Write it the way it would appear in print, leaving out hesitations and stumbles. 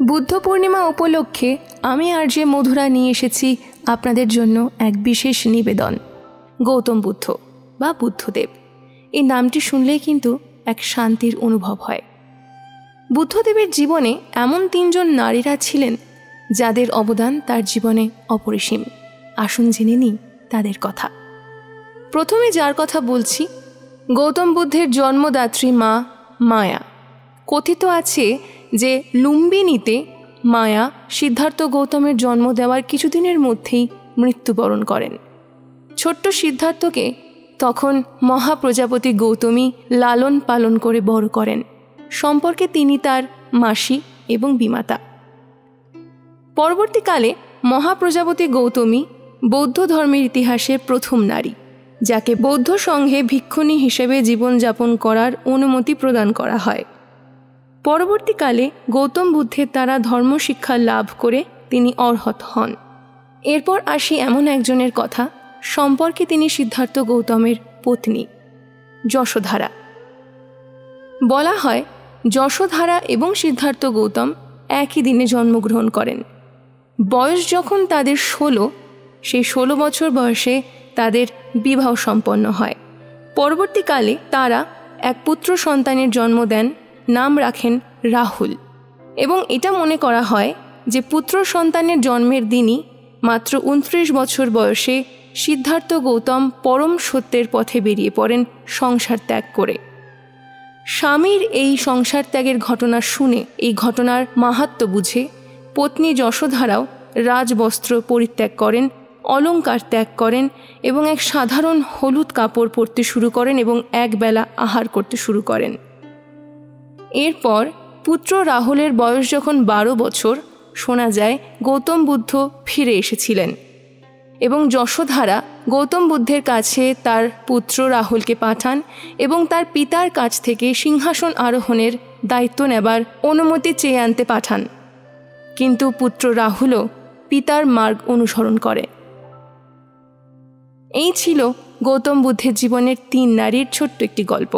বুদ্ধ পূর্ণিমা উপলক্ষে আমি আরজে মধুরা নিয়ে এসেছি আপনাদের জন্য এক বিশেষ নিবেদন। গৌতম বুদ্ধ বা বুদ্ধদেব, এই নামটি শুনলেই কিন্তু এক শান্তির অনুভব হয়। বুদ্ধদেবের জীবনে এমন 3 জন নারীরা ছিলেন যাদের অবদান তার জীবনে অপরিসীম। আসুন জেনে নিই তাদের কথা। প্রথমে যার কথা বলছি, গৌতম বুদ্ধের জন্মদাত্রী মা মায়া। কথিত আছে যে লুম্বিনীতে মায়া সিদ্ধার্থ গৌতমের জন্ম দেওয়ার কিছুদিনের মধ্যেই মৃত্যুবরণ করেন। ছোট্ট সিদ্ধার্থকে তখন মহাপ্রজাপতি গৌতমী লালন পালন করে বড় করেন। সম্পর্কে তিনি তার মাসি এবং বিমাতা। পরবর্তীকালে মহাপ্রজাপতি গৌতমী বৌদ্ধ ধর্মের ইতিহাসের প্রথম নারী, যাকে বৌদ্ধ সংঘে ভিক্ষুণী হিসেবে জীবনযাপন করার অনুমতি প্রদান করা হয়। পরবর্তীকালে গৌতম বুদ্ধের দ্বারা ধর্মশিক্ষা লাভ করে তিনি অর্হত হন। এরপর আসি এমন একজনের কথা, সম্পর্কে তিনি সিদ্ধার্থ গৌতমের পত্নী যশোধারা। বলা হয় যশোধারা এবং সিদ্ধার্থ গৌতম একই দিনে জন্মগ্রহণ করেন। বয়স যখন তাদের 16, সেই 16 বছর বয়সে তাদের বিবাহ সম্পন্ন হয়। পরবর্তীকালে তারা এক পুত্র সন্তানের জন্ম দেন, নাম রাখেন রাহুল। এবং এটা মনে করা হয় যে পুত্র সন্তানের জন্মের দিনই মাত্র 29 বছর বয়সে সিদ্ধার্থ গৌতম পরম সত্যের পথে বেরিয়ে পড়েন সংসার ত্যাগ করে। স্বামীর এই সংসার ত্যাগের ঘটনা শুনে, এই ঘটনার মাহাত্ম্য বুঝে পত্নী যশোধারাও রাজবস্ত্র পরিত্যাগ করেন, অলংকার ত্যাগ করেন এবং এক সাধারণ হলুদ কাপড় পরতে শুরু করেন এবং একবেলা আহার করতে শুরু করেন। এরপর পুত্র রাহুলের বয়স যখন 12 বছর, শোনা যায় গৌতম বুদ্ধ ফিরে এসেছিলেন এবং যশোধারা গৌতম বুদ্ধের কাছে তার পুত্র রাহুলকে পাঠান এবং তার পিতার কাছ থেকে সিংহাসন আরোহণের দায়িত্ব নেবার অনুমতি চেয়ে আনতে পাঠান। কিন্তু পুত্র রাহুলও পিতার মার্গ অনুসরণ করে। এই ছিল গৌতম বুদ্ধের জীবনের 3 নারীর ছোট্ট একটি গল্প।